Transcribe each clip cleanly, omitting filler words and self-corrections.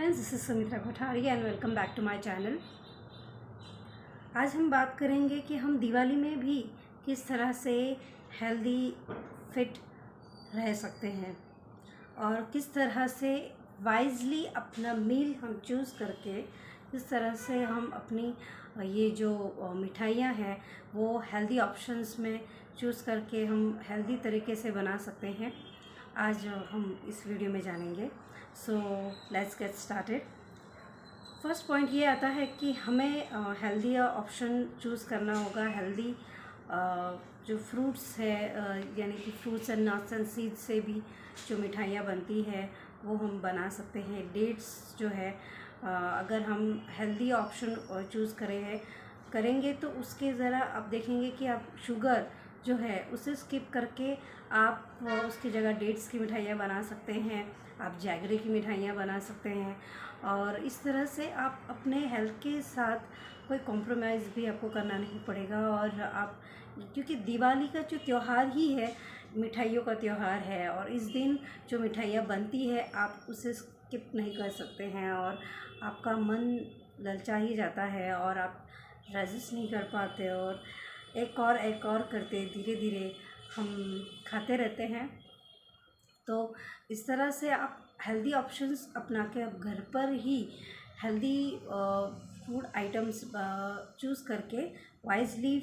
Friends, this is Sumitra Kothari and welcome back to my channel. आज हम बात करेंगे कि हम दिवाली में भी किस तरह से हेल्दी फिट रह सकते हैं और किस तरह से वाइजली अपना मील हम चूज़ करके किस तरह से हम अपनी ये जो मिठाइयाँ हैं वो हेल्दी ऑप्शंस में चूज़ करके हम हेल्दी तरीके से बना सकते हैं। आज हम इस वीडियो में जानेंगे। So let's get started. First point ये आता है कि हमें हेल्दी ऑप्शन चूज़ करना होगा। हेल्दी जो फ्रूट्स है यानी कि fruits and nuts and seeds से भी जो मिठाइयाँ बनती है वो हम बना सकते हैं। डेट्स जो है अगर हम हेल्दी ऑप्शन चूज़ करेंगे तो उसके ज़रा आप देखेंगे कि आप शुगर जो है उसे स्किप करके आप उसकी जगह डेट्स की मिठाइयाँ बना सकते हैं, आप जैगरी की मिठाइयाँ बना सकते हैं और इस तरह से आप अपने हेल्थ के साथ कोई कॉम्प्रोमाइज़ भी आपको करना नहीं पड़ेगा। और आप क्योंकि दिवाली का जो त्यौहार ही है मिठाइयों का त्यौहार है और इस दिन जो मिठाइयाँ बनती है आप उसे स्किप नहीं कर सकते हैं और आपका मन ललचा ही जाता है और आप रेजिस्ट नहीं कर पाते और एक और करते धीरे धीरे हम खाते रहते हैं। तो इस तरह से आप हेल्दी ऑप्शंस अपना के आप घर पर ही हेल्दी फूड आइटम्स चूज़ करके वाइजली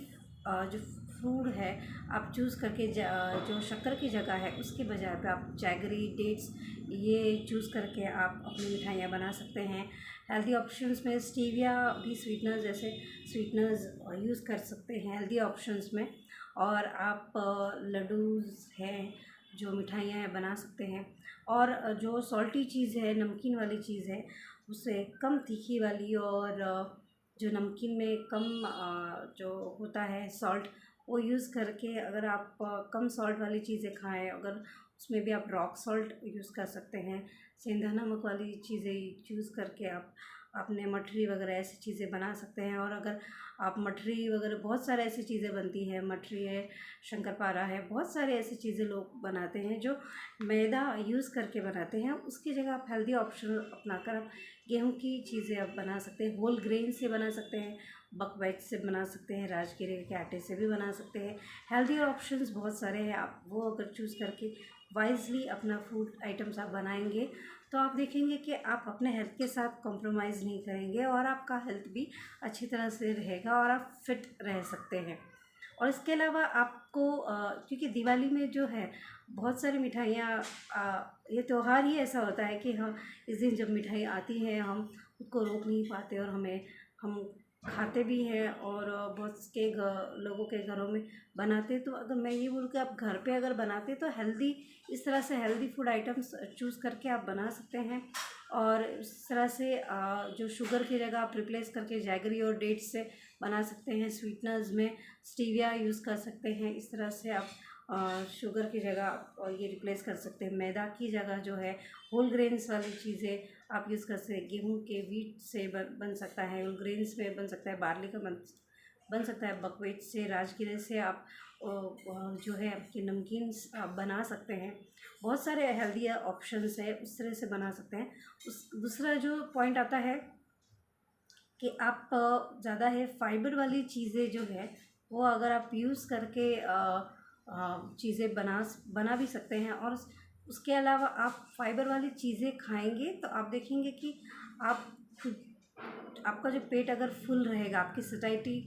जो फूड है आप चूज़ करके जो शक्कर की जगह है उसके बजाय पे आप जैगरी डेट्स ये चूज़ करके आप अपनी मिठाइयाँ बना सकते हैं। हेल्दी ऑप्शंस में स्टीविया भी स्वीटनर्स जैसे स्वीटनर्स यूज़ कर सकते हैं हेल्दी ऑप्शंस में। और आप लड्डूज़ हैं जो मिठाइयाँ हैं बना सकते हैं। और जो सॉल्टी चीज़ है नमकीन वाली चीज़ है उससे कम तीखी वाली और जो नमकीन में कम जो होता है सॉल्ट वो यूज़ करके अगर आप कम सॉल्ट वाली चीज़ें खाएं अगर उसमें भी आप रॉक सॉल्ट यूज़ कर सकते हैं। सेंधा नमक वाली चीज़ें चूज़ करके आप अपने मठरी वगैरह ऐसी चीज़ें बना सकते हैं। और अगर आप मठरी वगैरह बहुत सारे ऐसी चीज़ें बनती हैं, मठरी है, शंकरपारा है, बहुत सारे ऐसी चीज़ें लोग बनाते हैं जो मैदा यूज़ करके बनाते हैं। उसकी जगह आप हेल्दी ऑप्शन अपनाकर आप गेहूं की चीज़ें आप बना सकते हैं, होल ग्रेन से बना सकते हैं, बकव्हीट से बना सकते हैं, राजगिरे के आटे से भी बना सकते हैं। हेल्दी ऑप्शंस बहुत सारे हैं, आप वो अगर चूज़ करके वाइजली अपना फूड आइटम्स आप बनाएंगे तो आप देखेंगे कि आप अपने हेल्थ के साथ कॉम्प्रोमाइज़ नहीं करेंगे और आपका हेल्थ भी अच्छी तरह से रहेगा और आप फिट रह सकते हैं। और इसके अलावा आपको क्योंकि दिवाली में जो है बहुत सारी मिठाइयाँ ये त्यौहार ही ऐसा होता है कि हम इस दिन जब मिठाई आती है हम उसको रोक नहीं पाते और हम खाते भी हैं और बहुत के लोगों के घरों में बनाते। तो अगर मैं ये बोलूँ कि आप घर पे अगर बनाते तो हेल्दी इस तरह से हेल्दी फूड आइटम्स चूज़ करके आप बना सकते हैं। और इस तरह से जो शुगर की जगह आप रिप्लेस करके जैगरी और डेट्स से बना सकते हैं। स्वीटनर्स में स्टीविया यूज़ कर सकते हैं। इस तरह से आप शुगर की जगह ये रिप्लेस कर सकते हैं। मैदा की जगह जो है होल ग्रेन्स वाली चीज़ें आप यूज़ कर सकते हैं। गेहूँ के व्हीट से बन सकता है, होल ग्रेन्स में बन सकता है, बार्ली का बन सकता है, बकव्हीट से, राजगिरे से आप जो है आपके नमकीन्स आप बना सकते हैं। बहुत सारे हेल्दी ऑप्शंस है उस तरह से बना सकते हैं। उस दूसरा जो पॉइंट आता है कि आप ज़्यादा है फाइबर वाली चीज़ें जो है वो अगर आप यूज़ करके चीज़ें बना भी सकते हैं। और उसके अलावा आप फाइबर वाली चीज़ें खाएंगे तो आप देखेंगे कि आपका जो पेट अगर फुल रहेगा, आपकी सटाइटी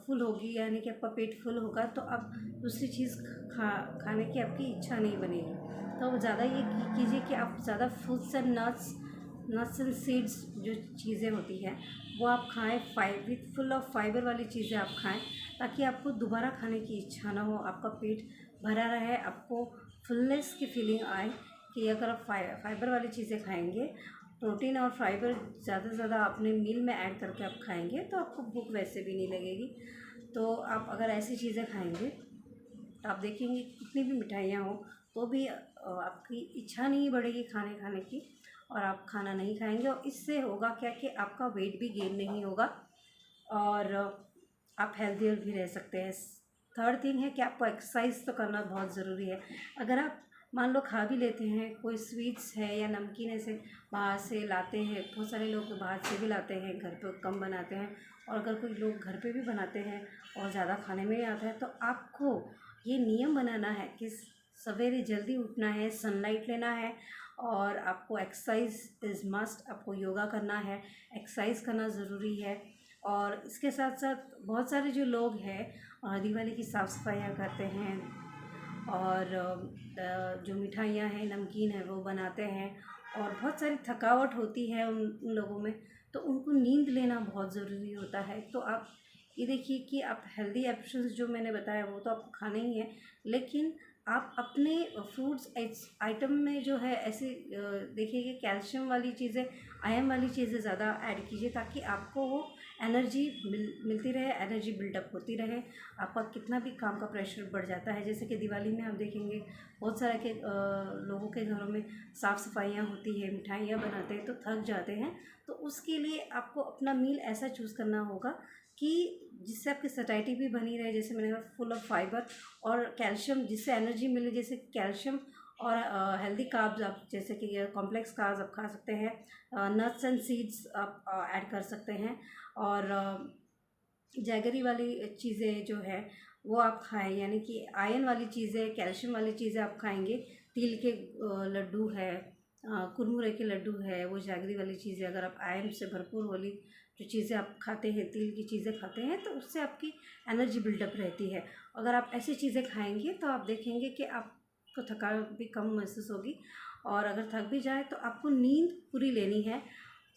फुल होगी यानी कि आपका पेट फुल होगा तो आप दूसरी चीज़ खाने की आपकी इच्छा नहीं बनेगी। तो ज़्यादा ये कीजिए कि आप ज़्यादा fruits and nuts and seeds जो चीज़ें होती हैं वो आप खाएं, विथ फुल ऑफ फाइबर वाली चीज़ें आप खाएं ताकि आपको दोबारा खाने की इच्छा ना हो, आपका पेट भरा रहे, आपको फुलनेस की फीलिंग आए कि अगर आप फाइबर वाली चीज़ें खाएंगे, प्रोटीन और फाइबर ज़्यादा से ज़्यादा अपने मील में ऐड करके आप खाएंगे तो आपको भूख वैसे भी नहीं लगेगी। तो आप अगर ऐसी चीज़ें खाएंगे तो आप देखेंगे कितनी भी मिठाइयाँ हो तो भी आपकी इच्छा नहीं बढ़ेगी खाने की और आप खाना नहीं खाएंगे। और इससे होगा क्या कि आपका वेट भी गेन नहीं होगा और आप हेल्दी भी रह सकते हैं। थर्ड थिंग है कि आपको एक्सरसाइज तो करना बहुत ज़रूरी है। अगर आप मान लो खा भी लेते हैं, कोई स्वीट्स है या नमकीन ऐसे बाहर से लाते हैं, बहुत सारे लोग बाहर से भी लाते हैं, घर पे कम बनाते हैं, और अगर कोई लोग घर पे भी बनाते हैं और ज़्यादा खाने में नहीं आता है, तो आपको ये नियम बनाना है कि सवेरे जल्दी उठना है, सनलाइट लेना है, और आपको एक्सरसाइज इज़ मस्ट, आपको योगा करना है, एक्सरसाइज करना ज़रूरी है। और इसके साथ साथ बहुत सारे जो लोग हैं दिवाली की साफ़ सफाइयाँ करते हैं, और जो मिठाइयाँ हैं, नमकीन है, वो बनाते हैं, और बहुत सारी थकावट होती है उन लोगों में, तो उनको नींद लेना बहुत ज़रूरी होता है। तो आप ये देखिए कि आप हेल्दी ऑप्शंस जो मैंने बताया वो तो आपको खाने ही है, लेकिन आप अपने फ्रूट्स आइटम में जो है ऐसे देखिए कि कैल्शियम वाली चीज़ें, आयरन वाली चीज़ें ज़्यादा ऐड कीजिए, ताकि आपको वो एनर्जी मिलती रहे, एनर्जी बिल्डअप होती रहे। आपका कितना भी काम का प्रेशर बढ़ जाता है, जैसे कि दिवाली में आप देखेंगे बहुत सारे के लोगों के घरों में साफ़ सफाइयाँ होती है, मिठाइयाँ बनाते हैं, तो थक जाते हैं। तो उसके लिए आपको अपना मील ऐसा चूज़ करना होगा कि जिससे आपकी सटाइटी भी बनी रहे, जैसे मैंने कहा फुल ऑफ फाइबर और कैल्शियम, जिससे एनर्जी मिले, जैसे कैल्शियम और हेल्दी कार्ब्स आप जैसे कि कॉम्प्लेक्स कार्ब्स आप खा सकते हैं, नट्स एंड सीड्स आप ऐड कर सकते हैं, और जैगरी वाली चीज़ें जो है वो आप खाएं, यानी कि आयरन वाली चीज़ें, कैल्शियम वाली चीज़ें आप खाएंगे। तिल के लड्डू है, कुरमुरे के लड्डू है, वो जैगरी वाली चीज़ें, अगर आप आयरन से भरपूर वाली जो चीज़ें आप खाते हैं, तिल की चीज़ें खाते हैं, तो उससे आपकी एनर्जी बिल्डअप रहती है। अगर आप ऐसी चीज़ें खाएंगे तो आप देखेंगे कि आपको थकान भी कम महसूस होगी, और अगर थक भी जाए तो आपको नींद पूरी लेनी है।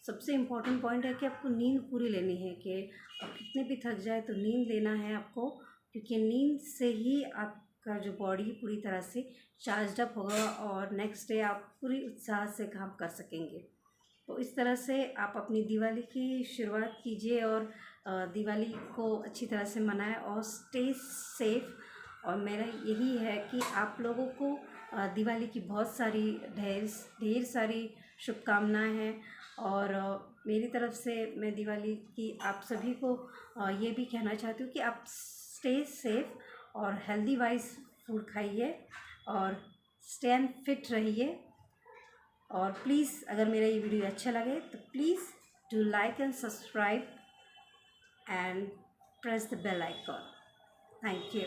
सबसे इम्पॉर्टेंट पॉइंट है कि आपको नींद पूरी लेनी है, कि आप कितने भी थक जाए तो नींद लेना है आपको, क्योंकि नींद से ही आपका जो बॉडी पूरी तरह से चार्ज अप होगा, और नेक्स्ट डे आप पूरी उत्साह से काम कर सकेंगे। तो इस तरह से आप अपनी दिवाली की शुरुआत कीजिए, और दिवाली को अच्छी तरह से मनाएं, और स्टे सेफ। और मेरा यही है कि आप लोगों को दिवाली की बहुत सारी ढेर सारी शुभकामनाएं हैं, और मेरी तरफ से मैं दिवाली की आप सभी को ये भी कहना चाहती हूँ कि आप स्टे सेफ और हेल्दी वाइज फूड खाइए, और स्टे एंड फिट रहिए। और प्लीज़ अगर मेरा ये वीडियो अच्छा लगे तो please do like and subscribe and press the bell icon. Thank you.